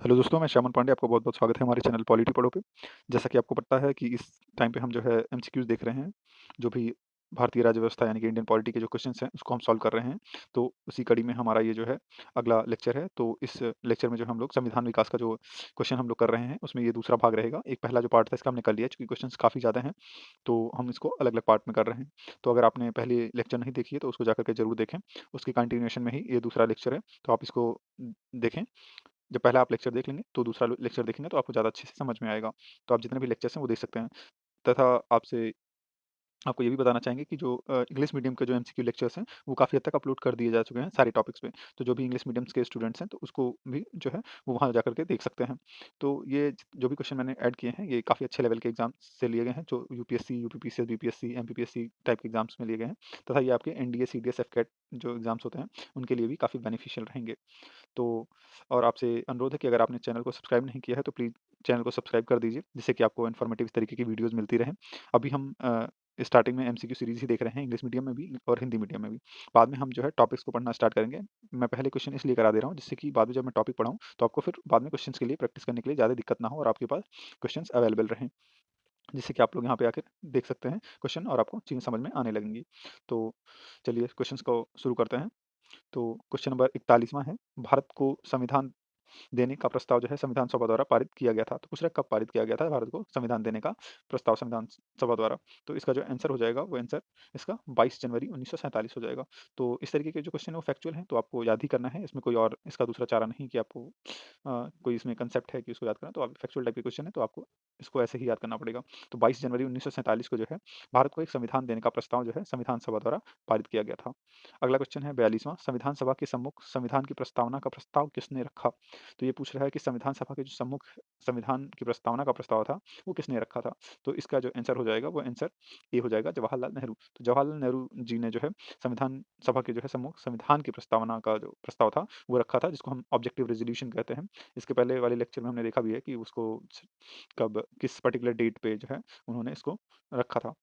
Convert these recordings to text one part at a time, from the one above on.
Hello दोस्तों, मैं श्यामन पांडे, आपका बहुत-बहुत स्वागत है हमारे चैनल पॉलिटी पढ़ो पे। जैसा कि आपको पता है कि इस टाइम पे हम जो है एमसीक्यूज़ देख रहे हैं, जो भी भारतीय राज्य व्यवस्था यानी कि इंडियन पॉलिटी के जो क्वेश्चन्स हैं, उसको हम सॉल्व कर रहे हैं। तो उसी कड़ी में हमारा ये जो है अगला लेक्चर है। तो इस लेक्चर में जो हम लोग संविधान विकास का जो क्वेश्चन हम लोग कर रहे हैं, उसमें ये दूसरा भाग रहेगा। एक पहला जो पार्ट था इसका हमने कर लिया, चूँकि क्वेश्चन्स काफ़ी ज़्यादा हैं, तो हम इसको अलग-अलग पार्ट में कर रहे हैं। तो अगर आपने पहले लेक्चर नहीं देखी है, तो उसको जाकर के ज़रूर देखें। उसकी कंटिन्यूएशन में ही ये दूसरा लेक्चर है, तो आप इसको देखें। जब पहला आप लेक्चर देख लेंगे, तो दूसरा लेक्चर देखेंगे तो आपको ज़्यादा अच्छे से समझ में आएगा। तो आप जितने भी लेक्चर्स हैं वो देख सकते हैं। तथा आपसे आपको ये भी बताना चाहेंगे कि जो इंग्लिश मीडियम के जो एमसीक्यू लेक्चर्स हैं, वो काफ़ी हद तक अपलोड कर दिए जा चुके हैं सारे टॉपिक्स पे। तो जो भी इंग्लिश मीडियम्स के स्टूडेंट्स हैं, तो उसको भी जो है वो वहाँ जाकर के देख सकते हैं। तो ये जो भी क्वेश्चन मैंने ऐड किए हैं, ये काफ़ी अच्छे लेवल के एग्ज़ाम्स से लिए गए हैं, जो UPSC, UPPCS, BPSC, MPPSC type के एग्ज़ाम्स में लिए गए हैं। तथा ये आपके एनडीए, सीडीएस, एफकेट जो एग्ज़ाम्स होते हैं, उनके लिए भी काफ़ी बेनिफिशियल रहेंगे। तो और आपसे अनुरोध है कि अगर आपने चैनल को सब्सक्राइब नहीं किया है, तो प्लीज़ चैनल को सब्सक्राइब कर दीजिए, जिससे कि आपको इन्फॉर्मेटिव इस तरीके की वीडियोज़ मिलती रहें। अभी हम स्टार्टिंग में एमसीक्यू सीरीज़ ही देख रहे हैं, इंग्लिश मीडियम में भी और हिंदी मीडियम में भी। बाद में हम जो है टॉपिक्स को पढ़ना स्टार्ट करेंगे। मैं पहले क्वेश्चन इसलिए करा दे रहा हूँ, जिससे कि बाद में जब मैं टॉपिक पढ़ाऊँ, तो आपको फिर बाद में क्वेश्चंस के लिए प्रैक्टिस करने के लिए ज़्यादा दिक्कत ना हो और आपके पास क्वेश्चंस अवेलेबल रहें। जिससे कि आप लोग यहाँ पे आकर देख सकते हैं क्वेश्चन और आपको चीज़ें समझ में आने लगेंगी। तो चलिए क्वेश्चंस को शुरू करते हैं। तो क्वेश्चन नंबर 41वां है, भारत को संविधान देने का प्रस्ताव जो है संविधान सभा द्वारा पारित किया गया था। तो पूछ रहा है कब पारित किया गया था भारत को संविधान देने का प्रस्ताव संविधान सभा द्वारा। तो इसका जो आंसर हो जाएगा वो आंसर इसका 22 जनवरी 1947 हो जाएगा। तो इस तरीके के जो क्वेश्चन है वो फैक्चुअल हैं, तो आपको याद ही करना है, इसमें कोई और इसका दूसरा चारा नहीं कि आपको कोई इसमें कंसेप्ट है कि उसको याद करना, तो आप फैक्चुअल टाइप के क्वेश्चन है, तो आपको इसको ऐसे ही याद करना पड़ेगा। तो 22 जनवरी 1947 को जो है भारत को एक संविधान देने का प्रस्ताव जो है संविधान सभा द्वारा पारित किया गया था। अगला क्वेश्चन है 42वां, संविधान सभा के सम्मुख संविधान की प्रस्तावना का प्रस्ताव किसने रखा? तो ये पूछ रहा है कि संविधान सभा के जो सम्मुख संविधान की प्रस्तावना का प्रस्ताव था, वो किसने रखा था? तो इसका जो आंसर हो जाएगा, वो आंसर ए हो जाएगा, जवाहरलाल नेहरू। तो जवाहरलाल नेहरू जी ने जो है संविधान सभा के जो है सम्मुख संविधान की प्रस्तावना का जो प्रस्ताव था, वो रखा था, जिसको हम ऑब्जेक्टिव रेज़ोल्यूशन कहते हैं। इसके पहले वाले लेक्चर में हमने देखा भी है कि उसको कब किस पर्टिकुलर डेट पे जो है उन्होंने इसको रखा था।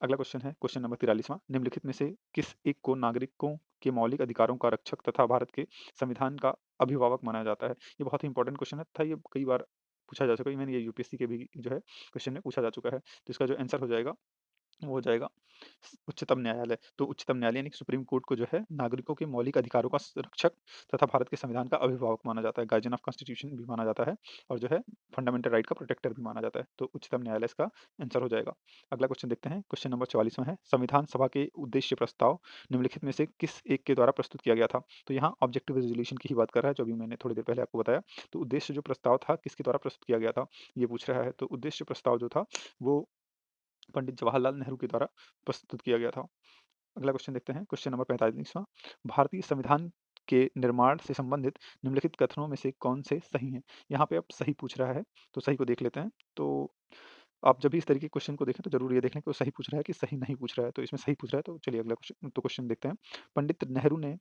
अगला क्वेश्चन है क्वेश्चन नंबर 43वां, निम्नलिखित में से किस एक को नागरिकों के मौलिक अधिकारों का रक्षक तथा भारत के संविधान का अभिभावक माना जाता है? ये बहुत ही इंपॉर्टेंट क्वेश्चन है तथा ये कई बार पूछा जा चुका है, इवन ये यूपीएससी के भी जो है क्वेश्चन में पूछा जा चुका है। तो इसका जो आंसर हो जाएगा वो हो जाएगा उच्चतम न्यायालय। तो उच्चतम न्यायालय यानी कि सुप्रीम कोर्ट को जो है नागरिकों के मौलिक अधिकारों का रक्षक तथा भारत के संविधान का अभिभावक माना जाता है, गार्जियन ऑफ कॉन्स्टिट्यूशन भी माना जाता है और जो है फंडामेंटल राइट का प्रोटेक्टर भी माना जाता है। तो उच्चतम न्यायालय इसका आंसर हो जाएगा। अगला क्वेश्चन देखते हैं, क्वेश्चन नंबर 44वां है, संविधान सभा के उद्देश्य प्रस्ताव निम्नलिखित में से किस एक के द्वारा प्रस्तुत किया गया था? तो यहाँ ऑब्जेक्टिव रेजोल्यूशन की ही बात कर रहा है, जो अभी मैंने थोड़ी देर पहले आपको बताया। तो उद्देश्य जो प्रस्ताव था किसके द्वारा प्रस्तुत किया गया था, ये पूछ रहा है। तो उद्देश्य प्रस्ताव जो था वो पंडित जवाहरलाल नेहरू के द्वारा प्रस्तुत किया गया था। अगला क्वेश्चन देखते हैं, क्वेश्चन नंबर 45वां, भारतीय संविधान के निर्माण से संबंधित निम्नलिखित कथनों में से कौन से सही हैं? यहाँ पे अब सही पूछ रहा है, तो सही को देख लेते हैं। तो आप जब भी इस तरीके के क्वेश्चन को देखें तो ज़रूर ये देख लें कि वो सही पूछ रहा है कि सही नहीं पूछ रहा है। तो इसमें सही पूछ रहा है, तो चलिए अगला क्वेश्चन देखते हैं। पंडित नेहरू ने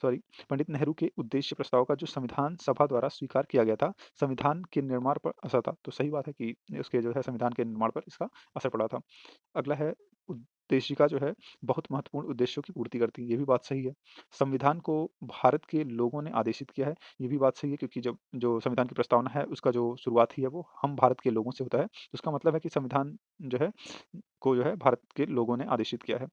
सॉरी पंडित नेहरू के उद्देश्य प्रस्ताव का जो संविधान सभा द्वारा स्वीकार किया गया था, संविधान के निर्माण पर असर था। तो सही बात है कि उसके जो है संविधान के निर्माण पर इसका असर पड़ा था। अगला है उद्देशिका जो है बहुत महत्वपूर्ण उद्देश्यों की पूर्ति करती है, ये भी बात सही है। संविधान को भारत के लोगों ने आदेशित किया है, ये भी बात सही है, क्योंकि जब जो संविधान की प्रस्तावना है उसका जो शुरुआत ही है वो हम भारत के लोगों से होता है। तो इसका मतलब है कि संविधान जो है को जो है भारत के लोगों ने आदेशित किया है।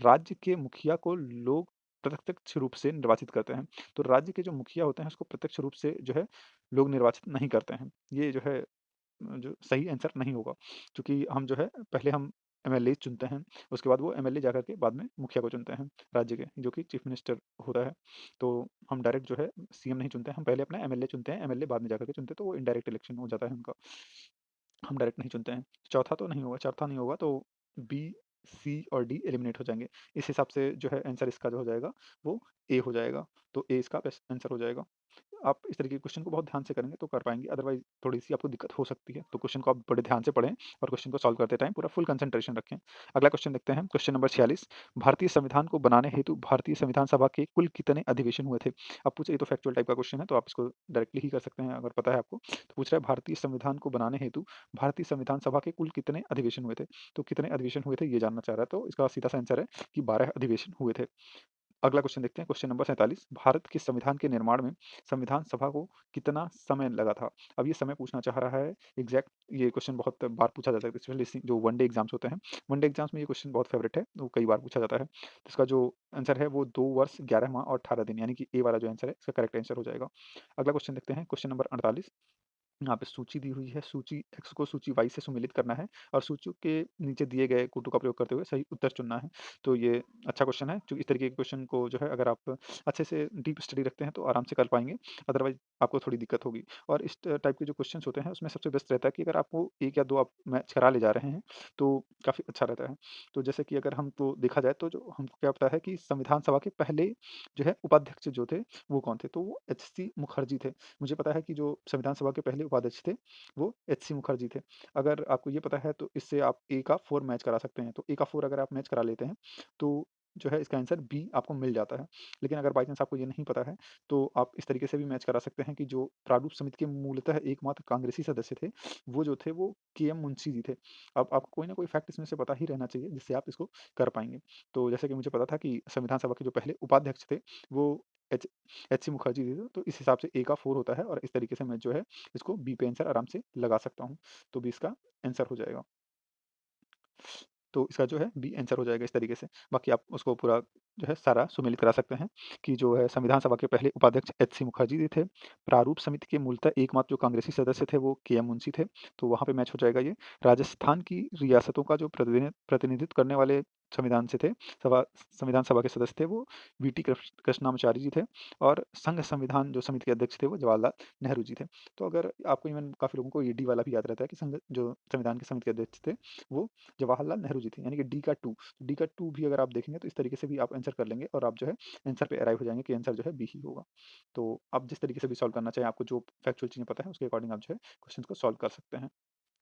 राज्य के मुखिया को लोग प्रत्यक्ष रूप से निर्वाचित करते हैं। तो राज्य के जो मुखिया होते हैं उसको प्रत्यक्ष रूप से जो है लोग निर्वाचित नहीं करते हैं। ये जो है जो सही आंसर नहीं होगा, क्योंकि हम जो है पहले हम एमएलए चुनते हैं, उसके बाद वो एमएलए जाकर के बाद में मुखिया को चुनते हैं राज्य के, जो कि चीफ मिनिस्टर होता है। तो हम डायरेक्ट जो है सीएम नहीं चुनते हैं, हम पहले अपना एमएलए चुनते हैं, एमएलए बाद में जाकर के चुनते हैं, तो वो इनडायरेक्ट इलेक्शन हो जाता है उनका। हम डायरेक्ट नहीं चुनते हैं। चौथा तो नहीं होगा, चौथा नहीं होगा, तो बी, सी और डी एलिमिनेट हो जाएँगे। इस हिसाब से जो है आंसर इसका जो हो जाएगा वो ए हो जाएगा। तो ए इसका बेस्ट आंसर हो जाएगा। आप इस तरीके के क्वेश्चन को बहुत ध्यान से करेंगे तो कर पाएँगे, अदरवाइज़ थोड़ी-सी आपको दिक्कत हो सकती है। तो क्वेश्चन को आप बड़े ध्यान से पढ़ें और क्वेश्चन को सॉल्व करते टाइम पूरा फुल कंसंट्रेशन रखें। अगला क्वेश्चन देखते हैं, क्वेश्चन नंबर 46, भारतीय संविधान को बनाने हेतु भारतीय संविधान सभा के कुल कितने अधिवेशन हुए थे? अब पूछे, ये तो फैक्चुअल टाइप का क्वेश्चन है, तो आप इसको डायरेक्टली ही कर सकते हैं अगर पता है आपको। तो पूछ रहा है भारतीय संविधान को बनाने हेतु भारतीय संविधान सभा के कुल कितने अधिवेशन हुए थे? तो कितने अधिवेशन हुए थे ये जानना चाह रहा है, तो इसका सीधा सा आंसर है कि 12 अधिवेशन हुए थे। अगला क्वेश्चन देखते हैं, क्वेश्चन नंबर 47, भारत के संविधान के निर्माण में संविधान सभा को कितना समय लगा था? अब ये समय पूछना चाह रहा है एग्ज़ैक्ट। ये क्वेश्चन बहुत बार पूछा जाता है, स्पेशली जो वन डे एग्ज़ाम्स होते हैं। वन डे एग्ज़ाम्स में ये क्वेश्चन बहुत फ़ेवरेट है, वो कई बार पूछा जाता है। तो इसका जो आंसर है वो 2 वर्ष 11 माह और 18 दिन, यानी कि ए वाला जो आंसर है इसका करेक्ट आंसर हो जाएगा। अगला क्वेश्चन देखते हैं, क्वेश्चन नंबर 48, यहाँ पे सूची दी हुई है, सूची X को सूची Y से सुमेलित करना है और सूची के नीचे दिए गए कोटों का प्रयोग करते हुए सही उत्तर चुनना है। तो ये अच्छा क्वेश्चन है, जो इस तरीके के क्वेश्चन को जो है अगर आप अच्छे से डीप स्टडी रखते हैं तो आराम से कर पाएँगे, अदरवाइज़ आपको थोड़ी दिक्कत होगी। और इस टाइप के जो क्वेश्चन्स होते हैं उसमें सबसे बेस्ट रहता है कि अगर आपको 1 या 2 आप मैच करा ले जा रहे हैं, तो काफ़ी अच्छा रहता है। तो जैसे कि अगर हमको देखा जाए तो जो हमको क्या पता है कि संविधान सभा के पहले जो है उपाध्यक्ष जो थे, वो कौन थे? तो वो एच.सी. मुखर्जी थे। मुझे पता है कि जो संविधान सभा के पहले उपाध्यक्ष थे, वो एच.सी. मुखर्जी थे। अगर आपको ये पता है तो इससे आप ए का 4 मैच करा सकते हैं। तो ए का 4 अगर आप मैच करा लेते हैं, तो जो है इसका आंसर बी आपको मिल जाता है। लेकिन अगर बाय चांस आपको ये नहीं पता है, तो आप इस तरीके से भी मैच करा सकते हैं कि जो प्रारूप समिति के मूलतः एकमात्र कांग्रेसी सदस्य थे, वो के.एम. मुंशी जी थे। अब आपको कोई ना कोई फैक्ट इसमें से पता ही रहना चाहिए, जिससे आप इसको कर पाएँगे। तो जैसे कि मुझे पता था कि संविधान सभा के जो पहले उपाध्यक्ष थे, वो एच एच.सी. मुखर्जी जी थे, तो इस हिसाब से ए का 4 होता है और इस तरीके से मैं जो है इसको बी पे आंसर आराम से लगा सकता हूँ। तो बी इसका आंसर हो जाएगा। तो इसका जो है बी आंसर हो जाएगा इस तरीके से। बाकी आप उसको पूरा जो है सारा सुमेलित करा सकते हैं कि जो है संविधान सभा के पहले उपाध्यक्ष एच.सी. मुखर्जी जी थे। प्रारूप समिति के मूलतः एकमात्र जो कांग्रेसी सदस्य थे वो के.एम. मुंशी थे। तो वहाँ पे मैच हो जाएगा ये। राजस्थान की रियासतों का जो प्रतिनिधित्व करने वाले संविधान से थे सभा संविधान सभा के सदस्य थे वो वी.टी. कृष्णामाचारी जी थे और संघ संविधान जो समिति के अध्यक्ष थे वो जवाहरलाल नेहरू जी थे। तो अगर आपको इवन काफ़ी लोगों को ये डी वाला भी याद रहता है कि संघ जो संविधान के समिति के अध्यक्ष थे वो जवाहरलाल नेहरू जी थे, यानी कि डी का 2 भी अगर आप देखेंगे तो इस तरीके से भी आप आंसर कर लेंगे और आप जो है आंसर पे अराइव हो जाएँगे कि आंसर जो है बी ही होगा। तो आप जिस तरीके से भी सॉल्व करना चाहें, आपको जो फैक्चुअल चीज़ें पता है उसके अकॉर्डिंग आप जो है क्वेश्चन को सॉल्व कर सकते हैं।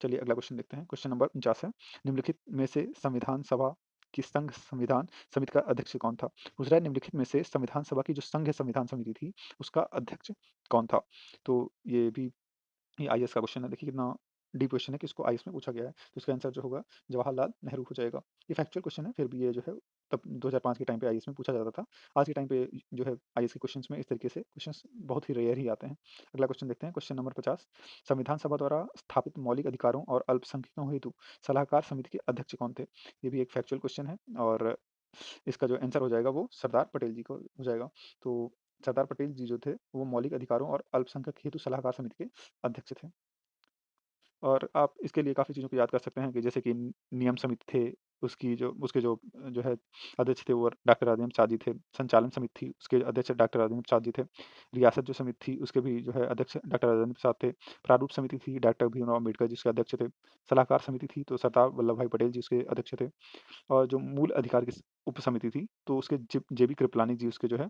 चलिए अगला क्वेश्चन देखते हैं। क्वेश्चन नंबर 49 है, निम्नलिखित में से संविधान सभा की संघ संविधान समिति का अध्यक्ष कौन था? पूछ रहा है निम्नलिखित में से संविधान सभा की जो संघ संविधान समिति थी, उसका अध्यक्ष कौन था? तो ये आईएएस का क्वेश्चन है। देखिए कितना डीप क्वेश्चन है कि इसको आईएएस में पूछा गया है। तो इसका आंसर जो होगा जवाहरलाल नेहरू हो जाएगा। ये फैक्चुअल क्वेश्चन है, फिर भी ये जो है तब 2005 के टाइम पे आईएएस में पूछा जाता था। आज के टाइम पे जो है आईएएस के क्वेश्चंस में इस तरीके से क्वेश्चंस बहुत ही रेयर ही आते हैं। अगला क्वेश्चन देखते हैं, क्वेश्चन नंबर 50, संविधान सभा द्वारा स्थापित मौलिक अधिकारों और अल्पसंख्यकों हेतु सलाहकार समिति के अध्यक्ष कौन थे? ये भी एक फैक्चुअल क्वेश्चन है और इसका जो आंसर हो जाएगा वो सरदार पटेल जी को हो जाएगा। तो सरदार पटेल जी जो थे वो मौलिक अधिकारों और अल्पसंख्यक हेतु सलाहकार समिति के अध्यक्ष थे। और आप इसके लिए काफ़ी चीज़ों को याद कर सकते हैं कि जैसे कि नियम समिति थे, जो है अध्यक्ष थे वो डॉक्टर राजेंद्र प्रसाद जी थे। संचालन समिति थी, उसके अध्यक्ष डॉक्टर राजेंद्र प्रसाद जी थे। रियासत जो समिति थी उसके भी जो है अध्यक्ष डॉक्टर राजेंद्र प्रसाद थे। प्रारूप समिति थी, डॉक्टर भीमराव अम्बेडकर जी उसके अध्यक्ष थे। सलाहकार समिति थी तो सरदार वल्लभ भाई पटेल जी उसके अध्यक्ष थे। और जो मूल अधिकार की उप समिति थी तो उसके जेबी कृपलानी जी उसके जो है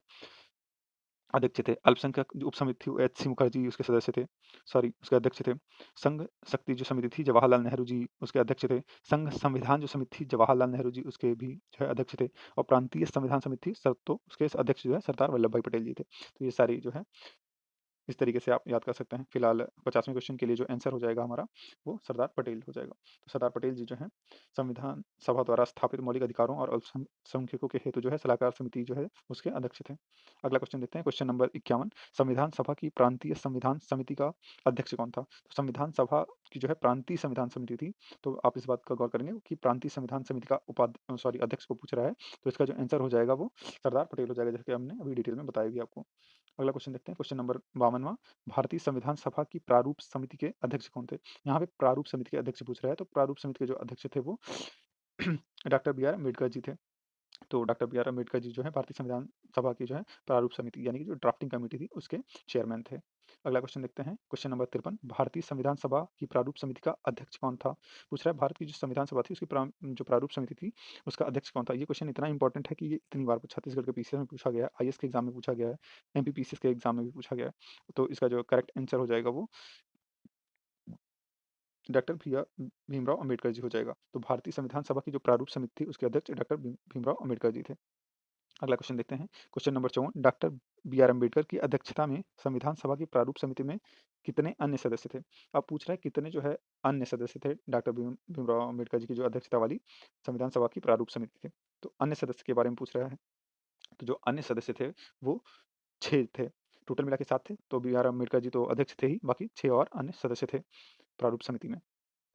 अध्यक्ष थे। अल्पसंख्यक जो उप समिति थी वो एच.सी. मुखर्जी उसके सदस्य थे, सॉरी उसके अध्यक्ष थे। संघ शक्ति जो समिति थी जवाहरलाल नेहरू जी उसके अध्यक्ष थे। संघ संविधान जो समिति थी जवाहरलाल नेहरू जी उसके भी जो है अध्यक्ष थे। और प्रांतीय संविधान समिति थी सर तो उसके अध्यक्ष जो है सरदार वल्लभ भाई पटेल जी थे। तो ये सारी जो है इस तरीके से आप याद कर सकते हैं। फिलहाल 50वें क्वेश्चन के लिए जो आंसर हो जाएगा हमारा, वो सरदार पटेल हो जाएगा। तो सरदार पटेल जी जो हैं, संविधान सभा द्वारा स्थापित मौलिक अधिकारों और अल्पसंख्यकों के हेतु जो है सलाहकार समिति जो है, उसके अध्यक्ष थे। अगला क्वेश्चन देखते हैं, क्वेश्चन नंबर 51, संविधान सभा की प्रांतीय संविधान समिति का अध्यक्ष कौन था? तो संविधान सभा की जो है प्रांतीय संविधान समिति थी, तो आप इस बात का गौर करेंगे कि प्रांतीय संविधान समिति का अध्यक्ष को पूछ रहा है, तो इसका जो आंसर हो जाएगा वो सरदार पटेल हो जाएगा, जैसे कि हमने अभी डिटेल में बताया भी आपको। अगला क्वेश्चन देखते हैं, क्वेश्चन नंबर 52वां, भारतीय संविधान सभा की प्रारूप समिति के अध्यक्ष कौन थे? यहाँ पे प्रारूप समिति के अध्यक्ष पूछ रहा है, तो प्रारूप समिति के जो अध्यक्ष थे वो doctor B R Ambedkar ji थे। तो doctor B R Ambedkar ji जो है भारतीय संविधान सभा की जो है प्रारूप समिति यानी कि जो ड्राफ्टिंग कमेटी थी उसके चेयरमैन थे। अगला क्वेश्चन देखते हैं, क्वेश्चन नंबर 53, भारतीय संविधान सभा की प्रारूप समिति का अध्यक्ष कौन था? पूछ रहा है भारत की जो संविधान सभा थी उसकी जो प्रारूप समिति थी उसका अध्यक्ष कौन था? ये क्वेश्चन इतना इंपॉर्टेंट है कि ये इतनी बार छत्तीसगढ़ के पीसीएस में पूछा गया है, आईएएस के एग्जाम में पूछा गया है, एमपीपीसीएस के एग्जाम में भी पूछा गया है। तो इसका जो करेक्ट आंसर हो जाएगा वो डॉक्टर भीमराव अम्बेडकर जी हो जाएगा। तो भारतीय संविधान सभा की जो प्रारूप समिति थी उसके अध्यक्ष डॉक्टर भीमराव अम्बेडकर जी थे। अगला क्वेश्चन देखते हैं, question number 54, doctor B R Ambedkar की अध्यक्षता में संविधान सभा की प्रारूप समिति में कितने अन्य सदस्य थे? अब पूछ रहा है कितने जो है अन्य सदस्य थे डॉक्टर भीमराव अम्बेडकर जी की जो अध्यक्षता वाली संविधान सभा की प्रारूप समिति थी। तो अन्य सदस्य के बारे में पूछ रहा है। तो जो अन्य सदस्य थे वो 6 थे। टोटल मिला के 7 थे, तो बी आर अम्बेडकर जी तो अध्यक्ष थे ही, बाकी 6 और अन्य सदस्य थे प्रारूप समिति में।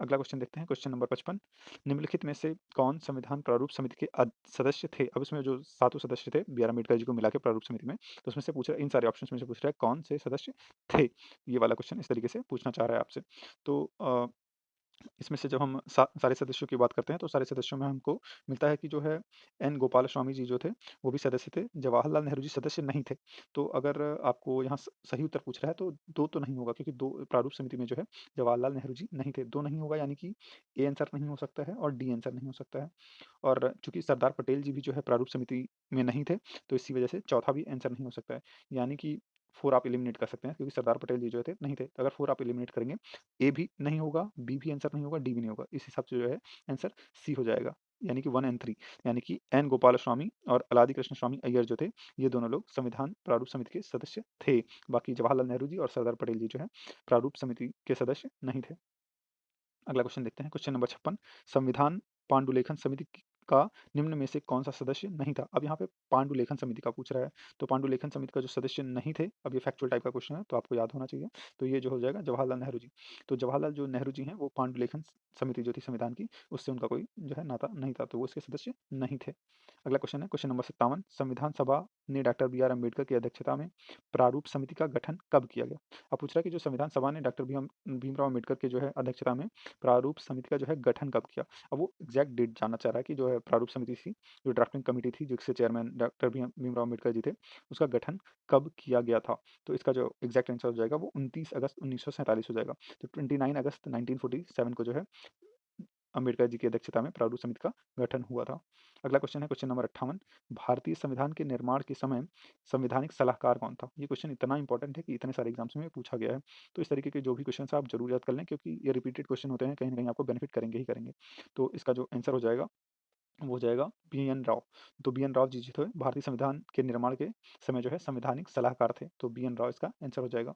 अगला क्वेश्चन देखते हैं, क्वेश्चन नंबर 55। निम्नलिखित में से कौन संविधान प्रारूप समिति के सदस्य थे? अब इसमें जो सातों सदस्य थे बी आर अम्बेडकर जी को मिला के प्रारूप समिति में, तो उसमें से पूछ रहा है, इन सारे ऑप्शंस में से पूछ रहा है कौन से सदस्य थे? ये वाला क्वेश्चन इस तरीके से पूछना चाह रहा है आपसे। तो इसमें से जब हम सारे सदस्यों की बात करते हैं, तो सारे सदस्यों में हमको मिलता है कि जो है एन गोपालस्वामी जी जो थे, वो भी सदस्य थे। जवाहरलाल नेहरू जी सदस्य नहीं थे। तो अगर आपको यहाँ सही उत्तर पूछ रहा है, तो 2 तो नहीं होगा, क्योंकि 2 प्रारूप समिति में जो है जवाहरलाल नेहरू जी नहीं थे। 2 नहीं होगा, यानी कि ए आंसर नहीं हो सकता है और डी आंसर नहीं हो सकता है। और चूँकि सरदार पटेल जी भी जो है प्रारूप समिति में नहीं थे, तो इसी वजह से चौथा भी आंसर नहीं हो सकता है। यानी कि 4 आप एलिमिनेट कर सकते हैं, क्योंकि सरदार पटेल जी जो थे नहीं थे। तो अगर 4 आप एलिमिनेट करेंगे, ए भी नहीं होगा, बी भी आंसर नहीं होगा, डी भी नहीं होगा। इस हिसाब से जो है आंसर सी हो जाएगा, यानी कि 1 एंड 3, यानी कि एन गोपालस्वामी और अलादि कृष्ण स्वामी अय्यर जो थे, ये दोनों लोग संविधान प्रारूप समिति के सदस्य थे। बाकी जवाहरलाल नेहरू जी और सरदार पटेल जी जो है प्रारूप समिति के सदस्य नहीं थे। अगला क्वेश्चन देखते हैं, क्वेश्चन नंबर 56। संविधान पांडुलेखन समिति का निम्न में से कौन सा सदस्य नहीं था? अब यहाँ पे पांडुलेखन समिति का पूछ रहा है, तो पांडुलेखन समिति का जो सदस्य नहीं थे, अब ये फैक्चुअल टाइप का क्वेश्चन है, तो आपको याद होना चाहिए। तो ये जो हो जाएगा जवाहरलाल नेहरू जी। तो जवाहरलाल जो नेहरू जी हैं, वो पांडुलेखन समिति जो थी संविधान की, उससे उनका कोई जो है नाता नहीं था, तो वो इसके सदस्य नहीं थे। अगला क्वेश्चन है क्वेश्चन नंबर 57। संविधान सभा ने डॉक्टर बी आर अम्बेडकर की अध्यक्षता में प्रारूप समिति का गठन कब किया गया? अब पूछ रहा है कि जो संविधान सभा ने डॉक्टर भीमराव अम्बेडकर के जो है अध्यक्षता में प्रारूप समिति का जो है गठन कब किया? अब वो एग्जैक्ट डेट जानना चाह रहा है कि जो है प्रारूप समिति थी, जो ड्राफ्टिंग कमेटी थी, जिसके चेयरमैन डॉक्टर भीमराव अम्बेडकर जी थे, उसका गठन कब किया गया था? तो इसका जो एग्जैक्ट आंसर हो जाएगा वो 29 अगस्त 1947 हो जाएगा। तो 29 अगस्त 1947 को जो है अम्बेडकर जी की अध्यक्षता में प्रारूप समिति का गठन हुआ था। अगला क्वेश्चन है क्वेश्चन नंबर 58। भारतीय संविधान के निर्माण के समय संवैधानिक सलाहकार कौन था? ये क्वेश्चन इतना इंपॉर्टेंट है कि इतने सारे एग्जाम्स में पूछा गया है। तो इस तरीके के जो भी क्वेश्चन आप जरूर याद कर लें, क्योंकि ये रिपीटेड क्वेश्चन होते हैं, कहीं ना कहीं आपको बेनिफिट करेंगे ही करेंगे। तो इसका जो आंसर हो जाएगा वो हो जाएगा बी एन राव। तो बी एन राव जी थे भारतीय संविधान के निर्माण के समय जो है संवैधानिक सलाहकार थे। तो बी एन राव इसका आंसर हो जाएगा।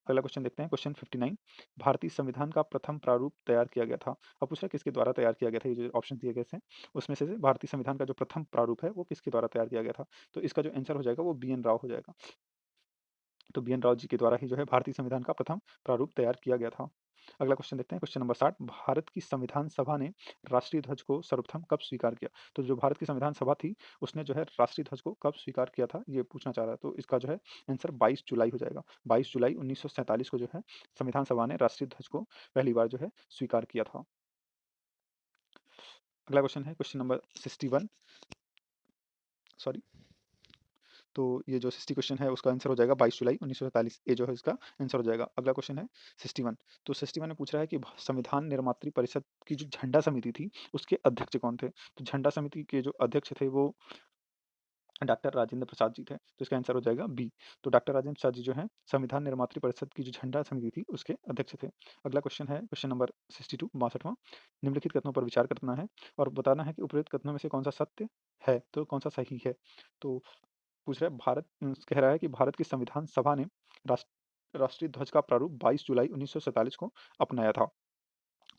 अगला क्वेश्चन देखते हैं, क्वेश्चन 59। भारतीय संविधान का प्रथम प्रारूप तैयार किया गया था। अब पूछ रहा है किसके द्वारा तैयार किया गया था? ये जो ऑप्शन दिए गए थे, उसमें से भारतीय संविधान का जो प्रथम प्रारूप है वो किसके द्वारा तैयार किया गया था? तो इसका जो आंसर हो जाएगा वो बी एन राव हो जाएगा। तो बी एन राव जी के द्वारा ही जो है भारतीय संविधान का प्रथम प्रारूप तैयार किया गया था। अगला क्वेश्चन देखते हैं, क्वेश्चन नंबर 60। भारत की संविधान सभा ने राष्ट्रीय ध्वज को सर्वप्रथम कब स्वीकार किया? तो जो भारत की संविधान सभा थी, उसने जो है राष्ट्रीय ध्वज को कब स्वीकार किया था, ये पूछना चाह रहा है। तो इसका जो है आंसर 22 जुलाई हो जाएगा। 22 जुलाई 1947 को जो है संविधान सभा ने राष्ट्रीय ध्वज को पहली बार जो है स्वीकार किया था। अगला क्वेश्चन है क्वेश्चन नंबर 61। सॉरी, तो ये जो 60 क्वेश्चन है उसका आंसर हो जाएगा 22 जुलाई 1947। ये जो है इसका आंसर हो जाएगा। अगला क्वेश्चन है 61। तो 61 में पूछ रहा है कि संविधान निर्मात्री परिषद की जो झंडा समिति थी, उसके अध्यक्ष कौन थे? तो झंडा समिति के जो अध्यक्ष थे वो डॉक्टर राजेंद्र प्रसाद जी थे। तो इसका आंसर हो जाएगा बी। तो डॉक्टर राजेंद्र प्रसाद जी जो है संविधान निर्मात्री परिषद की जो झंडा समिति थी उसके अध्यक्ष थे। अगला क्वेश्चन है क्वेश्चन नंबर 62, 62वां। निम्नलिखित कथनों पर विचार करना है और बताना है कि उपरोक्त कथनों में से कौन सा सत्य है, तो कौन सा सही है। तो पूछ रहा है कह रहा है कि भारत की संविधान सभा ने राष्ट्रीय ध्वज का प्रारूप 22 जुलाई 1947 को अपनाया था।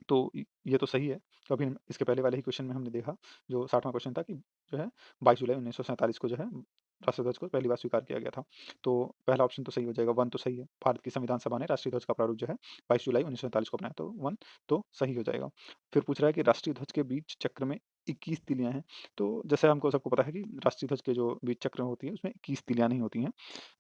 तो ये तो सही है। तो अभी इसके पहले वाले ही क्वेश्चन में हमने देखा, जो 60वां क्वेश्चन था कि जो है 22 जुलाई 1947 को जो है राष्ट्रीय ध्वज को पहली बार स्वीकार किया गया था। तो पहला ऑप्शन तो सही हो जाएगा, 1 तो सही है। भारत की संविधान सभा ने राष्ट्रीय ध्वज का प्रारूप जो है 22 जुलाई 1947 को अपनाया, तो 1 तो सही हो जाएगा। फिर पूछ रहा है कि राष्ट्रीय ध्वज के बीच चक्र में 21 तीलियाँ हैं। तो जैसे हमको सबको पता है कि राष्ट्रीय ध्वज के जो बीच चक्र होती है उसमें 21 तीलियाँ नहीं होती हैं,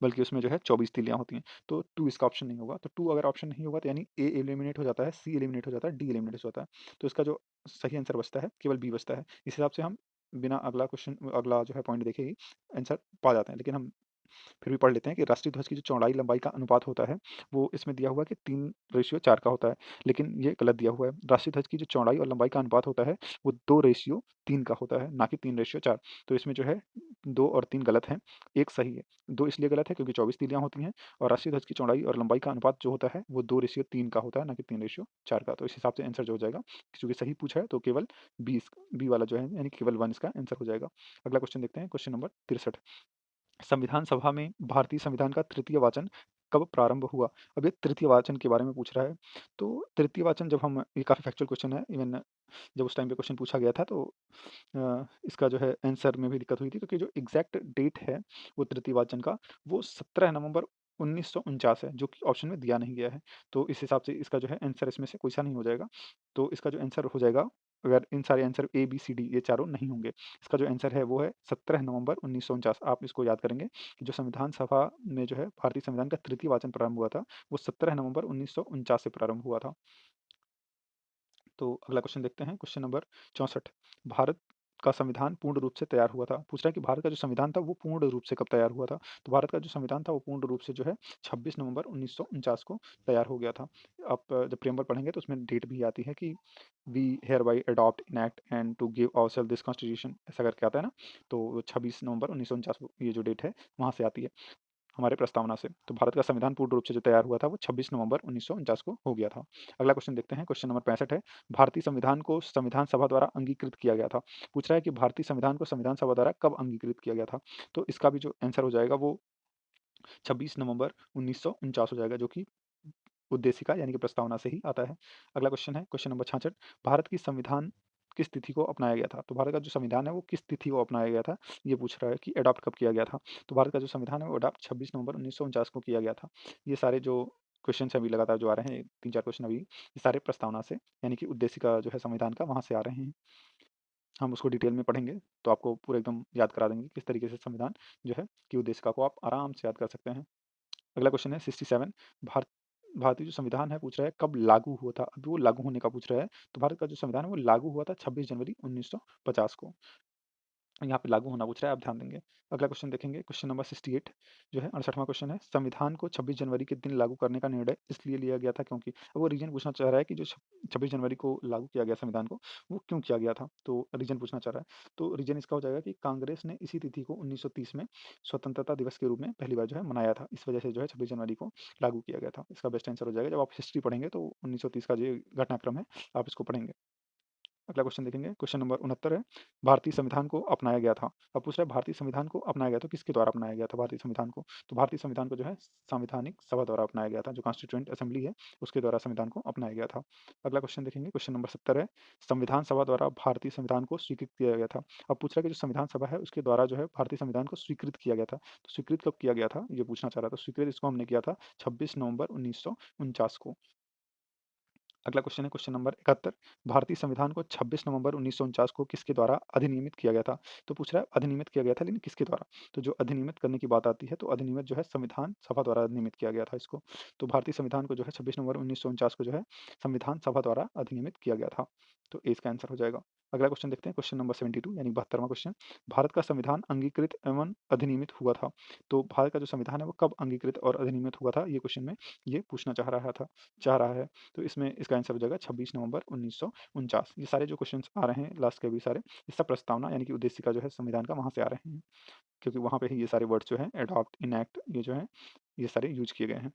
बल्कि उसमें जो है 24 तीलियाँ होती हैं। तो 2 इसका ऑप्शन नहीं होगा। तो 2 अगर ऑप्शन नहीं होगा, तो यानी ए एलिमिनेट हो जाता है, सी एलिमिनेट हो जाता है, डी एलिमिनेट हो जाता है। तो इसका जो सही आंसर बचता है केवल बी बचता है। इस हिसाब से हम बिना अगला जो है पॉइंट देखे ही आंसर पा जाते हैं। लेकिन हम फिर भी पढ़ लेते हैं कि राष्ट्रीय ध्वज की जो चौड़ाई लंबाई का अनुपात होता है, वो इसमें दिया हुआ है कि 3:4 का होता है, लेकिन ये गलत दिया हुआ है। राष्ट्रीय ध्वज की जो चौड़ाई और लंबाई का अनुपात होता है, वो 2:3 का होता है, ना कि 3:4। तो इसमें जो है 2 और 3 गलत हैं, 1 सही है। 2 इसलिए गलत है क्योंकि 24 तीलियाँ होती हैं, और राष्ट्रीय ध्वज की चौड़ाई और लंबाई का अनुपात जो होता है वो 2:3 का होता है, ना कि 3:4 का। तो इस हिसाब से आंसर जो हो जाएगा, चूँकि सही पूछा है तो केवल बी वाला जो है, यानी केवल 1 इसका आंसर हो जाएगा। अगला क्वेश्चन देखते हैं, क्वेश्चन नंबर 63। संविधान सभा में भारतीय संविधान का तृतीय वाचन कब प्रारंभ हुआ? अब ये तृतीय वाचन के बारे में पूछ रहा है। तो तृतीय वाचन जब हम ये काफ़ी फैक्चुअल क्वेश्चन है, इवन जब उस टाइम पे क्वेश्चन पूछा गया था तो इसका जो है आंसर में भी दिक्कत हुई थी, क्योंकि जो एग्ज़ैक्ट डेट है वो तृतीय वाचन का, वो 17 नवंबर 1949 है, जो कि ऑप्शन में दिया नहीं गया है। तो इस हिसाब से इसका जो है आंसर इसमें से कोई सा नहीं हो जाएगा। तो इसका जो आंसर हो जाएगा, अगर इन सारे answer A, B, C, D ये चारों नहीं होंगे, इसका जो आंसर है वो है 17 नवंबर 1949। आप इसको याद करेंगे कि जो संविधान सभा में जो है भारतीय संविधान का तृतीय वाचन प्रारंभ हुआ था, वो 17 नवंबर 1949 से प्रारंभ हुआ था। तो अगला क्वेश्चन देखते हैं, क्वेश्चन नंबर 64। भारत का संविधान पूर्ण रूप से तैयार हुआ था। पूछ रहा है कि भारत का जो संविधान था वो पूर्ण रूप से कब तैयार हुआ था? तो भारत का जो संविधान था वो पूर्ण रूप से जो है 26 नवंबर 1949 को तैयार हो गया था। आप जब प्रियम्बल पढ़ेंगे तो उसमें डेट भी आती है कि we hereby adopt, enact and to give ourselves this constitution, ऐसा करके आता है ना? तो 26 नवंबर 1949 ये जो डेट है वहाँ से आती है हमारे प्रस्तावना से। तो भारत का संविधान पूर्ण रूप से जो तैयार हुआ था वो 26 नवंबर 1949 को हो गया था। अगला क्वेश्चन देखते हैं, क्वेश्चन नंबर 65 है, भारतीय संविधान को संविधान सभा द्वारा अंगीकृत किया गया था। पूछ रहा है कि भारतीय संविधान को संविधान सभा द्वारा कब अंगीकृत किया गया था? तो इसका भी जो आंसर हो जाएगा वो 26 नवंबर 1949 हो जाएगा, जो कि उद्देशिका यानी कि प्रस्तावना से ही आता है। अगला क्वेश्चन है, क्वेश्चन नंबर 66, भारत की संविधान किस तिथि को अपनाया गया था? तो भारत का जो संविधान है वो किस तिथि को अपनाया गया था, ये पूछ रहा है कि अडॉप्ट कब किया गया था। तो भारत का जो संविधान है वो अडॉप्ट 26 नवंबर 1949 को किया गया था। ये सारे जो क्वेश्चन अभी लगातार जो आ रहे हैं, 3-4 क्वेश्चन अभी, ये सारे प्रस्तावना से यानी कि उद्देशिका जो है संविधान का, वहाँ से आ रहे हैं। हम उसको डिटेल में पढ़ेंगे तो आपको पूरा एकदम याद करा देंगे किस तरीके से संविधान जो है कि उद्देशिका को आप आराम से याद कर सकते हैं। अगला क्वेश्चन है 67, भारत भारतीय जो संविधान है पूछ रहा है कब लागू हुआ था? अभी वो लागू होने का पूछ रहा है। तो भारत का जो संविधान है वो लागू हुआ था 26 जनवरी 1950 को। यहाँ पे लागू होना पूछ रहा है, आप ध्यान देंगे। अगला क्वेश्चन देखेंगे, क्वेश्चन नंबर 68 जो है 68वां क्वेश्चन है, संविधान को 26 जनवरी के दिन लागू करने का निर्णय इसलिए लिया गया था क्योंकि, अब वो रीजन पूछना चाह रहा है कि जो 26 जनवरी को लागू किया गया संविधान को, वो क्यों किया गया था? तो रीजन पूछना चाह रहा है। तो रीजन इसका हो जाएगा कि कांग्रेस ने इसी तिथि को 1930 में स्वतंत्रता दिवस के रूप में पहली बार जो है मनाया था। इस वजह से जो है 26 जनवरी को लागू किया गया था। इसका बेस्ट आंसर हो जाएगा। जब आप हिस्ट्री पढ़ेंगे तो 1930 का जो घटनाक्रम है आप इसको पढ़ेंगे। अगला क्वेश्चन देखेंगे, क्वेश्चन नंबर 69 है, भारतीय संविधान को अपनाया गया था। अब पूछ रहा है भारतीय संविधान को अपनाया गया तो किसके द्वारा अपनाया गया था भारतीय संविधान को? तो भारतीय संविधान को जो है संवैधानिक सभा द्वारा अपनाया गया था, जो कॉन्स्टिट्यूएंट असेंबली है उसके द्वारा संविधान को अपनाया गया था। अगला क्वेश्चन देखेंगे, क्वेश्चन नंबर 70 है, संविधान सभा द्वारा भारतीय संविधान को स्वीकृत किया गया था। अब पूछ रहा है कि जो संविधान सभा है उसके द्वारा जो है भारतीय संविधान को स्वीकृत किया गया था। तो स्वीकृत कब किया गया था ये पूछना चाह रहा था। स्वीकृत इसको हमने किया था 26 नवंबर 1949 को। अगला क्वेश्चन है, क्वेश्चन नंबर 71, भारतीय संविधान को 26 नवंबर 1949 को किसके द्वारा अधिनियमित किया गया था? तो पूछ रहा है अधिनियमित किया गया था, लेकिन किसके द्वारा? तो जो अधिनियमित करने की बात आती है तो अधिनियमित जो है संविधान सभा द्वारा अधिनियमित किया गया था इसको। तो भारतीय संविधान को जो है 26 नवंबर 1949 को जो है संविधान सभा द्वारा अधिनियमित किया गया था। तो ए इसका आंसर हो जाएगा। अगला क्वेश्चन देखते हैं, क्वेश्चन नंबर 72 यानी 72वां क्वेश्चन, भारत का संविधान अंगीकृत एवं अधिनियमित हुआ था। तो भारत का जो संविधान है वो कब अंगीकृत और अधिनियमित हुआ था, ये क्वेश्चन में ये पूछना चाह रहा है। तो इसमें इसका आंसर हो जाएगा 26 नवंबर 1949। ये सारे जो क्वेश्चंस आ रहे हैं लास्ट के भी सारे, ये सब प्रस्तावना यानी कि उद्देशिका जो है संविधान का, वहाँ से आ रहे हैं, क्योंकि वहाँ पे ही ये सारे वर्ड्स जो हैं एडॉप्ट, इनैक्ट, ये जो है ये सारे यूज किए गए हैं।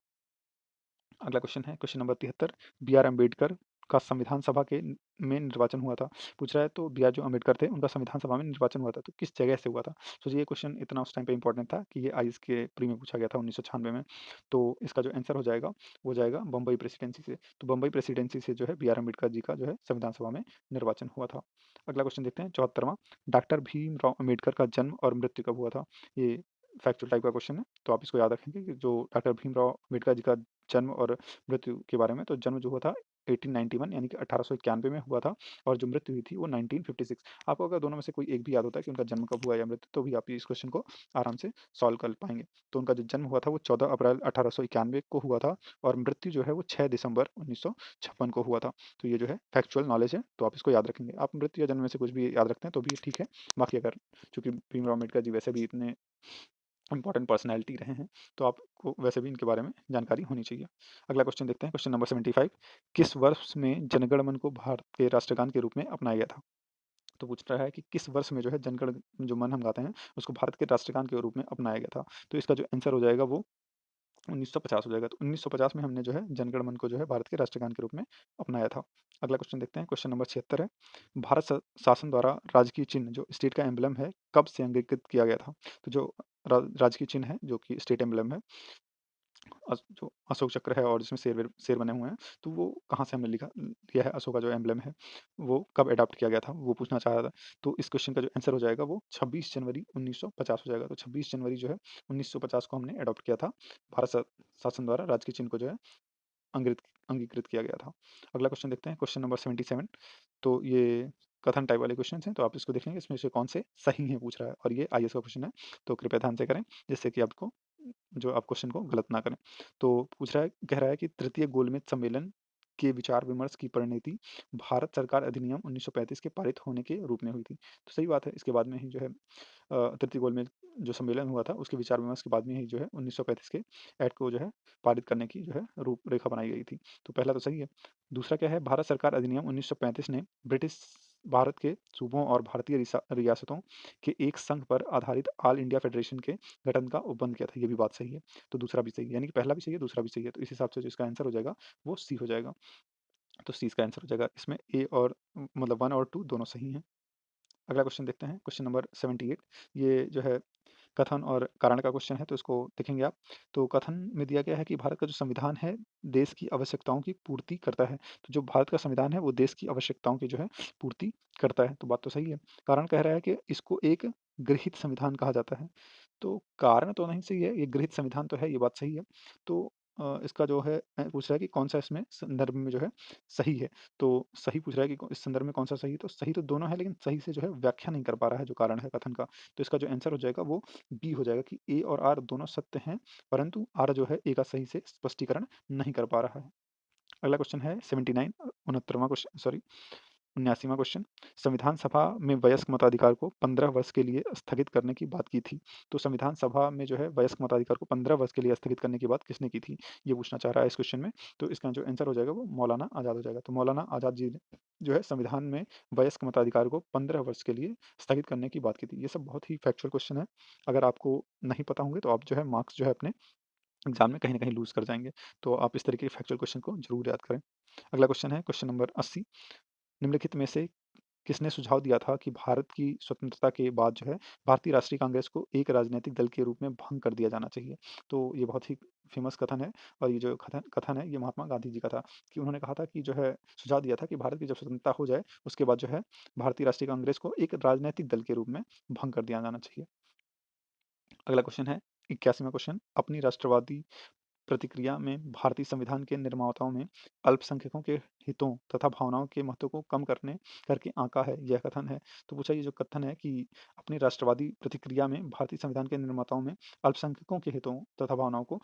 अगला क्वेश्चन है, question number 73, B R Ambedkar का संविधान सभा के में निर्वाचन हुआ था। पूछ रहा है तो बी आर जो अम्बेडकर थे उनका संविधान सभा में निर्वाचन हुआ था, तो किस जगह से हुआ था? तो ये क्वेश्चन इतना उस टाइम पे इंपॉर्टेंट था कि ये आईएएस के प्री में पूछा गया था 1996 में। तो इसका जो आंसर हो जाएगा वो जाएगा बम्बई प्रेसिडेंसी से। तो बम्बई प्रेसिडेंसी से जो है बी आर अम्बेडकर जी का जो है संविधान सभा में निर्वाचन हुआ था। अगला क्वेश्चन देखते हैं, 74वां, डॉक्टर भीमराव अम्बेडकर का जन्म और मृत्यु कब हुआ था? ये फैक्चुअल टाइप का क्वेश्चन है, तो आप इसको याद रखेंगे कि जो डॉक्टर भीमराव अम्बेडकर जी का जन्म और मृत्यु के बारे में, तो जन्म जो हुआ था 1891 यानी कि 1891 में हुआ था, और जो मृत्यु हुई थी वो 1956। आपको अगर दोनों में से कोई एक भी याद होता है कि उनका जन्म कब हुआ या मृत्यु, तो भी आप इस क्वेश्चन को आराम से सॉल्व कर पाएंगे। तो उनका जो जन्म हुआ था वो 14 अप्रैल 1891 को हुआ था, और मृत्यु जो है वो 6 दिसंबर 1956 को हुआ था। तो ये जो है फैक्चुअल नॉलेज है, तो आप इसको याद रखेंगे। आप मृत्यु या जन्म में से कुछ भी याद रखते हैं तो भी ठीक है। बाकी अगर, चूंकि भीमराव अम्बेडकर जी वैसे भी इतने इंपॉर्टेंट पर्सनैलिटी रहे हैं, तो आपको वैसे भी इनके बारे में जानकारी होनी चाहिए। अगला क्वेश्चन देखते हैं, क्वेश्चन नंबर 75, किस वर्ष में जनगण मन को भारत के राष्ट्रगान के रूप में अपनाया गया था? तो पूछ रहा है कि किस वर्ष में जो है जनगण जो मन हम गाते हैं उसको भारत के राष्ट्रगान के रूप में अपनाया गया था? तो इसका जो आंसर हो जाएगा वो 1950 हो जाएगा। तो 1950 में हमने जो है जनगण मन को जो है भारत के राष्ट्रगान के रूप में अपनाया था। अगला क्वेश्चन देखते हैं, क्वेश्चन नंबर 76 है, भारत शासन द्वारा राजकीय चिन्ह जो स्टेट का एम्बलम है कब से अंगीकृत किया गया था? तो जो राजकीय चिन्ह है जो कि स्टेट एम्बलम है जो अशोक चक्र है और जिसमें शेर बने हुए हैं, तो वो कहाँ से हमने लिया है, अशोक का जो एम्ब्लम है, वो कब एडॉप्ट किया गया था, वो पूछना चाह रहा था। तो इस क्वेश्चन का जो आंसर हो जाएगा वो 26 जनवरी 1950 हो जाएगा। तो 26 जनवरी जो है 1950 को हमने एडॉप्ट किया था। भारत शासन द्वारा राज्य के चिन्ह को जो है अंग्रित अंगीकृत किया गया था। अगला क्वेश्चन देखते हैं, क्वेश्चन नंबर 77। तो ये कथन टाइप वाले क्वेश्चन हैं, तो आप इसको देख लेंगे इसमें से कौन से सही हैं पूछ रहा है, और ये आईएएस का क्वेश्चन है, तो कृपया ध्यान से करें जिससे कि आपको जो आप क्वेश्चन को गलत ना करें। तो पूछ रहा है, कह रहा है कि तृतीय गोलमेज सम्मेलन के विचार विमर्श की परिणति भारत सरकार अधिनियम 1935 के पारित होने के रूप में हुई थी। तो सही बात है, इसके बाद में ही जो है तृतीय गोलमेज जो सम्मेलन हुआ था उसके विचार विमर्श के बाद में ही जो है 1935 के एक्ट को जो है पारित करने की जो है रूपरेखा बनाई गई थी। तो पहला तो सही है। दूसरा क्या है, भारत सरकार अधिनियम 1935 ने ब्रिटिश भारत के सूबों और भारतीय रियासतों के एक संघ पर आधारित ऑल इंडिया फेडरेशन के गठन का उपबंध किया था। ये भी बात सही है। तो दूसरा भी सही है, यानी कि पहला भी सही है, दूसरा भी सही है। तो इस हिसाब से जो इसका आंसर हो जाएगा वो सी हो जाएगा। तो सी इसका आंसर हो जाएगा। इसमें ए और मतलब 1 और 2 दोनों सही हैं। अगला क्वेश्चन देखते हैं, क्वेश्चन नंबर 78। ये जो है कथन और कारण का क्वेश्चन है, तो इसको देखेंगे आप। तो कथन में दिया गया है कि भारत का जो संविधान है देश की आवश्यकताओं की पूर्ति करता है। तो जो भारत का संविधान है वो देश की आवश्यकताओं की जो है पूर्ति करता है, तो बात तो सही है। कारण कह रहा है कि इसको एक गृहीत संविधान कहा जाता है। तो कारण तो नहीं सही है, ये गृहीत संविधान तो है, ये बात सही है। तो इसका जो है पूछ रहा है कि कौन सा इसमें संदर्भ में जो है सही है। तो सही पूछ रहा है कि इस संदर्भ में कौन सा सही है, तो सही तो दोनों है, लेकिन सही से जो है व्याख्या नहीं कर पा रहा है जो कारण है कथन का। तो इसका जो आंसर हो जाएगा वो बी हो जाएगा कि ए और आर दोनों सत्य हैं, परंतु आर जो है ए का सही से स्पष्टीकरण नहीं कर पा रहा है। अगला क्वेश्चन है 79, 69वां क्वेश्चन, सॉरी 79वां क्वेश्चन। संविधान सभा में वयस्क मताधिकार को 15 वर्ष के लिए स्थगित करने की बात की थी। तो संविधान सभा में जो है वयस्क मताधिकार को 15 वर्ष के लिए स्थगित करने की बात किसने की थी, ये पूछना चाह रहा है इस क्वेश्चन में। तो इसका जो आंसर हो जाएगा वो मौलाना आज़ाद हो जाएगा। तो मौलाना आज़ाद जी ने जो है संविधान में वयस्क मताधिकार को 15 वर्ष के लिए स्थगित करने की बात की थी। ये सब बहुत ही फैक्चुअल क्वेश्चन है। अगर आपको नहीं पता होंगे तो आप जो है मार्क्स जो है अपने एग्जाम में कहीं न कहीं लूज़ कर जाएँगे। तो आप इस तरीके के फैक्चुअल क्वेश्चन को ज़रूर याद करें। अगला क्वेश्चन है क्वेश्चन नंबर 80। निम्नलिखित में से किसने सुझाव दिया था कि भारत की स्वतंत्रता के बाद जो है भारतीय राष्ट्रीय कांग्रेस को एक राजनीतिक दल के रूप में भंग कर दिया जाना चाहिए। तो ये बहुत ही फेमस कथन है, और ये जो कथन कथन है ये महात्मा गांधी जी का था, कि उन्होंने कहा था कि जो है सुझाव दिया था कि भारत की जब स्वतंत्रता हो जाए उसके बाद जो है भारतीय राष्ट्रीय कांग्रेस को एक राजनीतिक दल के रूप में भंग कर दिया जाना चाहिए। अगला क्वेश्चन है 81वां क्वेश्चन। अपनी राष्ट्रवादी प्रतिक्रिया में भारतीय संविधान के निर्माताओं में अल्पसंख्यकों के हितों तथा भावनाओं के महत्व को कम करने करके आंका है, यह कथन है। तो पूछा, ये जो कथन है कि अपनी राष्ट्रवादी प्रतिक्रिया में भारतीय संविधान के निर्माताओं में अल्पसंख्यकों के हितों तथा भावनाओं को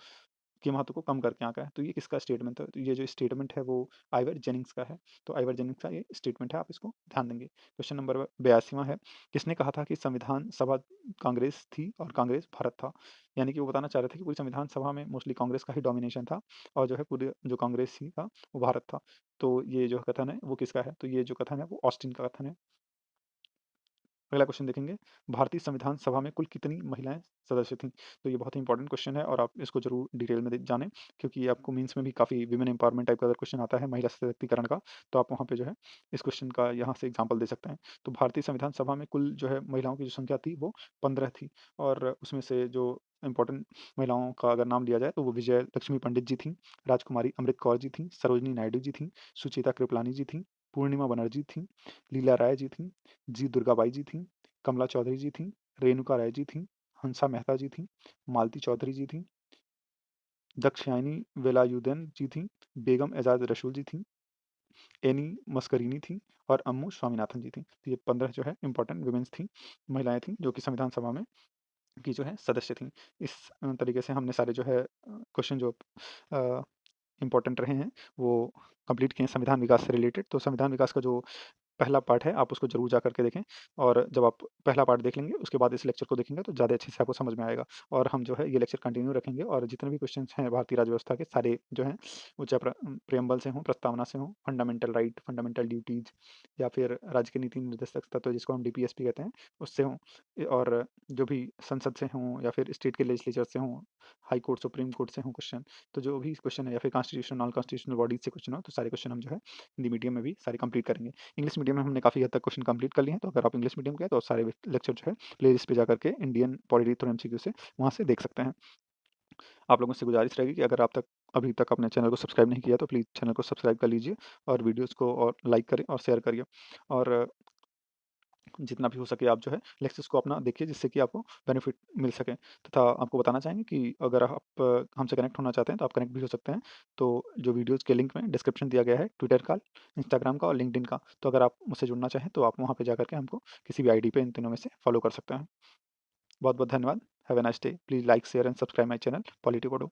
के महत्व को कम करके आंका है, तो ये किसका स्टेटमेंट है? तो ये जो स्टेटमेंट है वो आइवर जेनिंग्स का है। तो आइवर जेनिंग्स का ये स्टेटमेंट है, आप इसको ध्यान देंगे। क्वेश्चन नंबर 82वां है। किसने कहा था कि संविधान सभा कांग्रेस थी और कांग्रेस भारत था? यानी कि वो बताना चाह रहे थे कि पूरी संविधान सभा में मोस्टली कांग्रेस का ही डोमिनेशन था, और जो है पूरे जो कांग्रेस ही था वो भारत था। तो ये जो कथन है वो किसका है? तो ये जो कथन है वो ऑस्टिन का कथन है। अगला क्वेश्चन देखेंगे, भारतीय संविधान सभा में कुल कितनी महिलाएं सदस्य थीं? तो ये बहुत ही इंपॉर्टेंट क्वेश्चन है, और आप इसको जरूर डिटेल में जानें, क्योंकि ये आपको मीन्स में भी काफ़ी विमेन एम्पावरमेंट टाइप का अगर क्वेश्चन आता है महिला सशक्तिकरण का, तो आप वहाँ पे जो है इस क्वेश्चन का यहाँ से एग्जाम्पल दे सकते हैं। तो भारतीय संविधान सभा में कुल जो है महिलाओं की जो संख्या थी वो 15 थी, और उसमें से जो इंपॉर्टेंट महिलाओं का अगर नाम लिया जाए तो वो विजय लक्ष्मी पंडित जी थीं, राजकुमारी अमृत कौर जी थीं, सरोजनी नायडू जी थीं, सुचेता कृपलानी जी थीं, पूर्णिमा बनर्जी थीं, लीला राय जी थीं, जी दुर्गाबाई जी थीं, कमला चौधरी जी थीं, रेणुका राय जी थीं, हंसा मेहता जी थीं, मालती चौधरी जी थीं, दाक्षायणी वेलायुधन जी थीं, बेगम एजाज रसूल जी थीं, एनी मस्करीनी थीं, और अम्मू स्वामीनाथन जी थीं। तो ये 15 जो है इंपॉर्टेंट वुमेन्स थीं, महिलाएं थीं, जो कि संविधान सभा में की जो है सदस्य थीं। इस तरीके से हमने सारे जो है क्वेश्चन जो इम्पोर्टेंट रहे हैं वो कंप्लीट किए हैं संविधान विकास से रिलेटेड। तो संविधान विकास का जो पहला पार्ट है आप उसको ज़रूर जा करके देखें, और जब आप पहला पार्ट देख लेंगे उसके बाद इस लेक्चर को देखेंगे तो ज़्यादा अच्छे से आपको समझ में आएगा। और हम जो है ये लेक्चर कंटिन्यू रखेंगे, और जितने भी क्वेश्चंस हैं भारतीय राज्य व्यवस्था के सारे जो हैं वो चाहे प्रियम्बल से हों, प्रस्तावना से हों, फंडामेंटल राइट, फंडामेंटल ड्यूटीज़, या फिर राज्य के नीति निर्देशक तत्व जिसको हम डीपीएसपी कहते हैं उससे हों, और जो भी संसद से हों या फिर स्टेट के लेजिस्लेचर से हों, हाई कोर्ट सुप्रीम कोर्ट से हों क्वेश्चन, तो जो भी क्वेश्चन है या फिर कॉन्स्टिट्यूशनल नॉन कॉन्स्टिट्यूशनल बॉडीज से क्वेश्चन हो, तो सारे क्वेश्चन हम जो है हिंदी मीडियम में भी सारे कंप्लीट करेंगे। इंग्लिश मीडियम में हमने काफ़ी हद तक क्वेश्चन कंप्लीट कर लिए हैं, तो अगर आप इंग्लिश मीडियम के हैं तो सारे लेक्चर जो है प्लेलिस्ट पे जा करके इंडियन पॉलिटी थ्रू एमसीक्यू से वहाँ से देख सकते हैं। आप लोगों से गुजारिश रहेगी कि अगर आप तक अभी तक अपने चैनल को सब्सक्राइब नहीं किया तो प्लीज़ चैनल को सब्सक्राइब कर लीजिए और वीडियोज़ को और लाइक करें और शेयर करिए। और जितना भी हो सके आप जो है लेक्चर्स को अपना देखिए, जिससे कि आपको बेनिफिट मिल सके। तथा आपको बताना चाहेंगे कि अगर आप हमसे कनेक्ट होना चाहते हैं तो आप कनेक्ट भी हो सकते हैं। तो जो वीडियोज़ के लिंक में डिस्क्रिप्शन दिया गया है ट्विटर का, इंस्टाग्राम का और लिंक्डइन का। तो अगर आप मुझसे जुड़ना चाहें तो आप वहाँ पे जाकर के हमको किसी भी आईडी पे इन तीनों में से फॉलो कर सकते हैं। बहुत-बहुत धन्यवाद। Have a nice day. Please like, share and subscribe my channel polity पोडो।